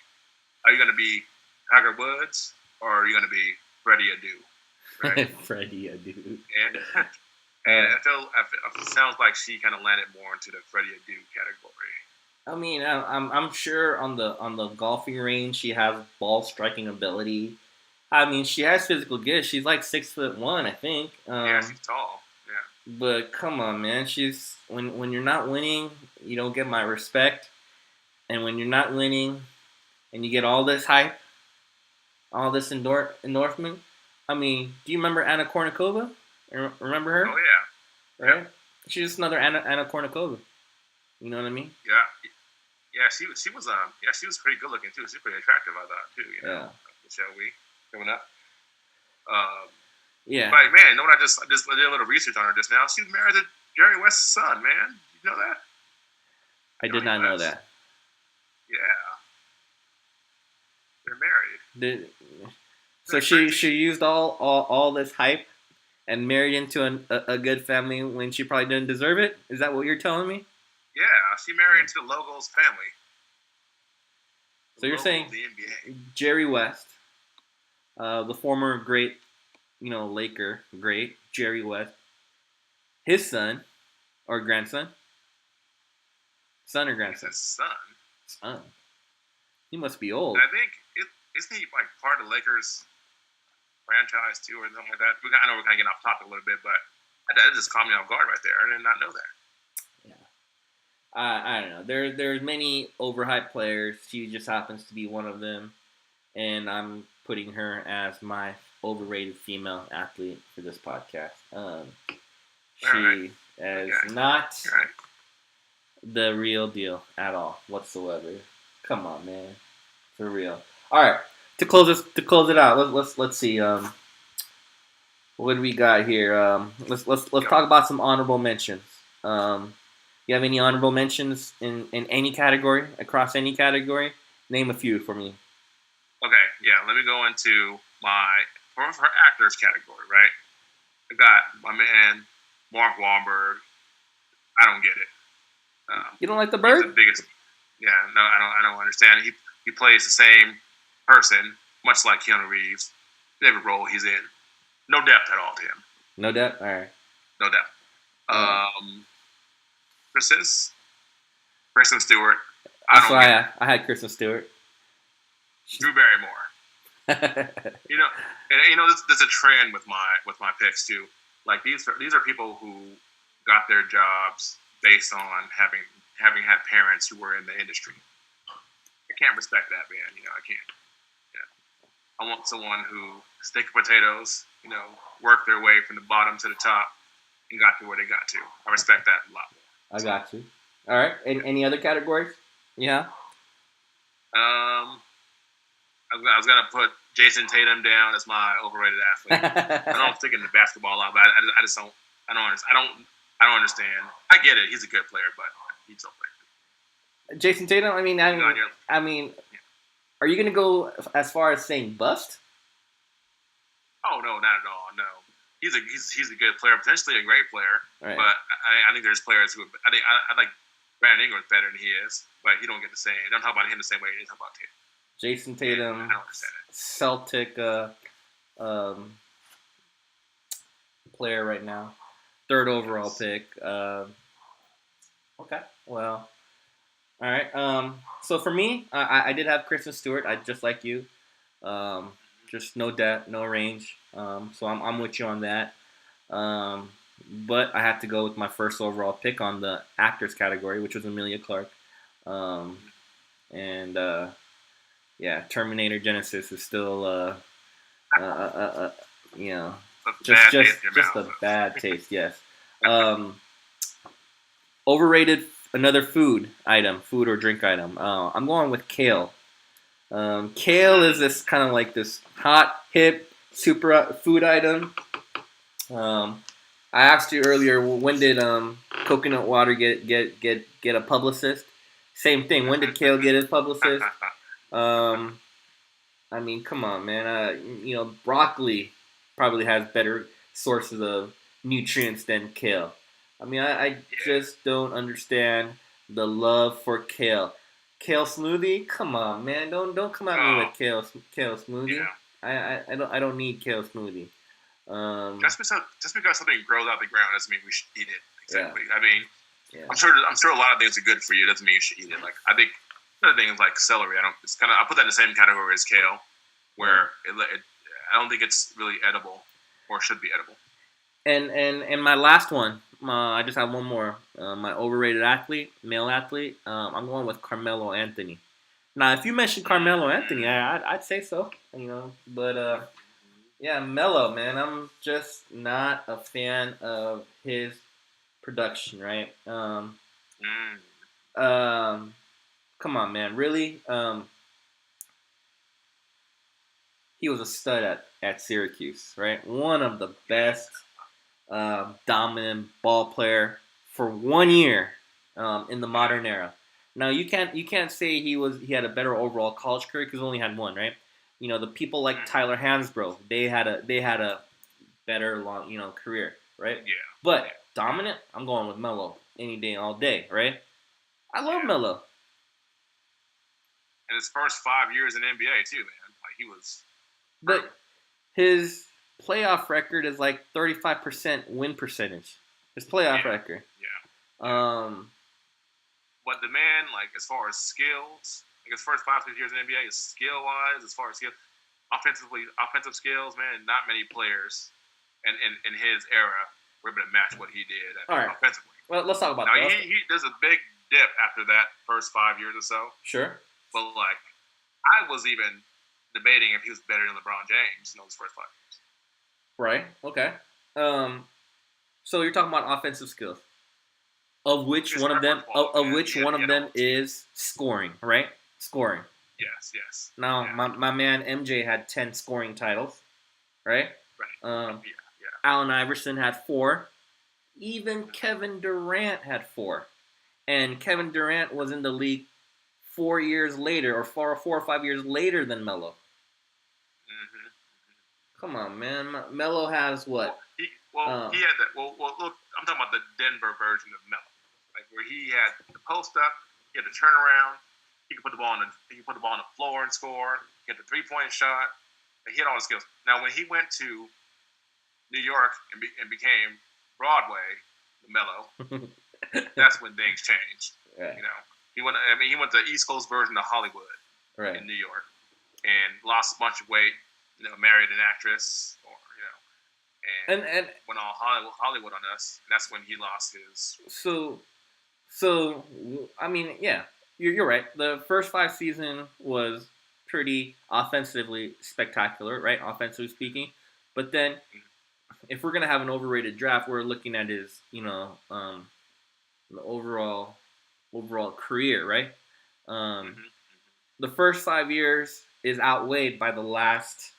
are you going to be Tiger Woods or are you going to be Freddie Adu? Right? Freddie Adu. And it sounds like she kind of landed more into the Freddie Adu category. I mean, I'm sure on the golfing range she has ball striking ability. I mean, she has physical gifts. She's like 6'1", I think. Yeah, she's tall. Yeah. But come on, man. She's when you're not winning, you don't get my respect. And when you're not winning, and you get all this hype, all this endorsement. I mean, do you remember Anna Kournikova? Remember her? Oh yeah, Right? Yeah. She's just another Anna Kournikova. You know what I mean? yeah, yeah. She was pretty good looking too. She's pretty attractive, I thought too. Yeah. Shall we coming up? Yeah. But man, you know what? I just did a little research on her just now. She's married to Jerry West's son. Man, you know that? I did not know that. Yeah, they're married. So she used all this hype and married into a good family when she probably didn't deserve it? Is that what you're telling me? Yeah, she married into the Logos family. So you're saying the NBA. Jerry West, the former great, Laker great Jerry West, his son or grandson, son or grandson, his son. Son. He must be old. I think isn't he like part of the Lakers franchise too, or something like that? I know we're kind of getting off topic a little bit, but that just caught me off guard right there. I did not know that. I don't know. There's many overhyped players. She just happens to be one of them, and I'm putting her as my overrated female athlete for this podcast. She is not the real deal at all whatsoever. Come on, man, for real. All right, to close it out. Let's see. What do we got here? Let's talk about some honorable mentions. You have any honorable mentions in any category, across any category? Name a few for me. Okay, yeah. Let me go into for actors category, right? I got my man Mark Wahlberg. I don't get it. You don't like the bird? He's the biggest. Yeah, no, I don't understand. He plays the same person, much like Keanu Reeves. Every role he's in, no depth at all to him. No depth. All right. No depth. Kristen Stewart. I had Kristen Stewart. Drew Barrymore. There's a trend with my picks too. Like these are people who got their jobs based on having had parents who were in the industry. I can't respect that, man. I can't. Yeah. I want someone who steak potatoes, worked their way from the bottom to the top and got to where they got to. I respect that a lot more. I got you. All right. Any other categories? Yeah. I was gonna put Jason Tatum down as my overrated athlete. I don't stick into basketball a lot, but I just don't. I don't understand. I get it. He's a good player, but he's so player. Jason Tatum. I mean, are you gonna go as far as saying bust? Oh no, not at all. No. He's a good player, potentially a great player. Right. But I think there's players who I like Brandon Ingram's better than he is, but he don't get the same. Don't talk about him the same way they talk about Tatum. Jason Tatum, I don't understand it. Celtic player right now, 3rd overall pick. Okay, well, all right. So for me, I did have Kristen Stewart. I just like you. Just no depth, no range. So I'm with you on that. But I had to go with my 1st overall pick on the actors category, which was Emilia Clarke. Terminator Genesis is still just a bad taste. Yes. Overrated. Another food or drink item. I'm going with kale. Kale is this kind of like this hot, hip, super food item. I asked you earlier, when did coconut water get a publicist? Same thing. When did kale get his publicist? I mean, come on, man. Broccoli probably has better sources of nutrients than kale. I mean, I just don't understand the love for kale. Kale smoothie? Come on, man! Don't come at me with kale smoothie. Yeah. I don't need kale smoothie. Just because something grows out the ground doesn't mean we should eat it. Exactly. Yeah. I mean, I'm sure a lot of things are good for you. Doesn't mean you should eat it. Like I think another thing is like celery. I put that in the same category as kale, where I don't think it's really edible or should be edible. And my last one, I just have one more. My overrated male athlete. I'm going with Carmelo Anthony. Now, if you mentioned Carmelo Anthony, I'd say so. But yeah, Melo, man, I'm just not a fan of his production, right? Mm. Um, Come on, man, really? He was a stud at Syracuse, right? One of the best dominant ball player for 1 year in the modern era. Now you can't say he had a better overall college career because he only had one, right? The people like Tyler Hansbrough, they had a better long career, right? Yeah. But dominant, I'm going with Melo any day, all day, right? I love Melo. And his first 5 years in the NBA too, man. Like he was. But his playoff record is like 35% win percentage. His playoff record. Yeah. But the man, like as far as skills, like his first 5 6 years in the NBA, skill wise, as far as skill, offensive skills, man, not many players, in his era were able to match what he did offensively. Well, let's talk about that. Now, there's a big dip after that first 5 years or so. Sure. But like, I was even debating if he was better than LeBron James in those first 5 years. Right. Okay. So you're talking about offensive skills, of which one of them, is scoring, right? Scoring. Yes. Now, my man MJ had 10 scoring titles, right? Right. Allen Iverson had 4. Even Kevin Durant had 4, and Kevin Durant was in the league 4 years later, or 4 or 5 years later than Melo. Mm-hmm. Come on, man. Melo has what? He had that. Well, look, I'm talking about the Denver version of Melo, like where he had the post up, he had the turnaround, he could put the ball on the floor and score. He had the 3-point shot. He had all the skills. Now, when he went to New York and became Broadway, Melo, that's when things changed. Right. He went to the East Coast version of Hollywood, right, in New York, and lost a bunch of weight. Married an actress, and went all Hollywood on us. And that's when he lost his. So I mean, yeah, you're right. The first 5 seasons was pretty offensively spectacular, right? Offensively speaking, but then if we're gonna have an overrated draft, we're looking at his, the overall career, right? The first 5 years is outweighed by the last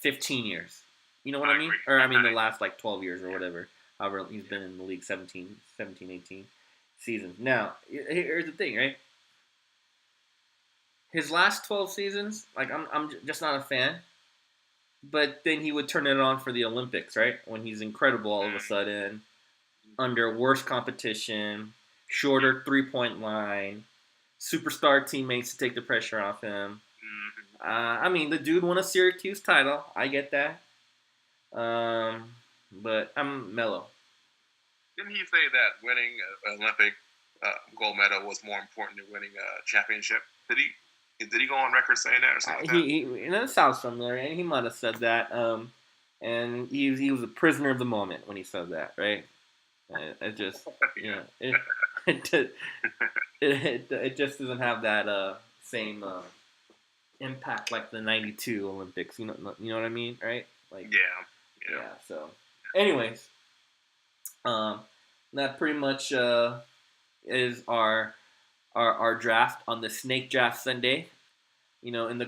15 years. You know what I mean? Or I mean the last like 12 years or whatever. However, he's been in the league 17, 18 seasons. Now, here's the thing, right? His last 12 seasons, like I'm just not a fan. But then he would turn it on for the Olympics, right? When he's incredible all of a sudden, under worse competition, shorter 3-point line, superstar teammates to take the pressure off him. I mean, the dude won a Syracuse title. I get that. But I'm Melo. Didn't he say that winning an Olympic gold medal was more important than winning a championship? Did he go on record saying that or something like that? That sounds familiar, and he might have said that. And he was a prisoner of the moment when he said that, right? It just, it just doesn't have that same impact like the '92 Olympics. You know what I mean, right? Like, yeah. So, anyways, that pretty much is our draft on the Snake Draft Sunday. In the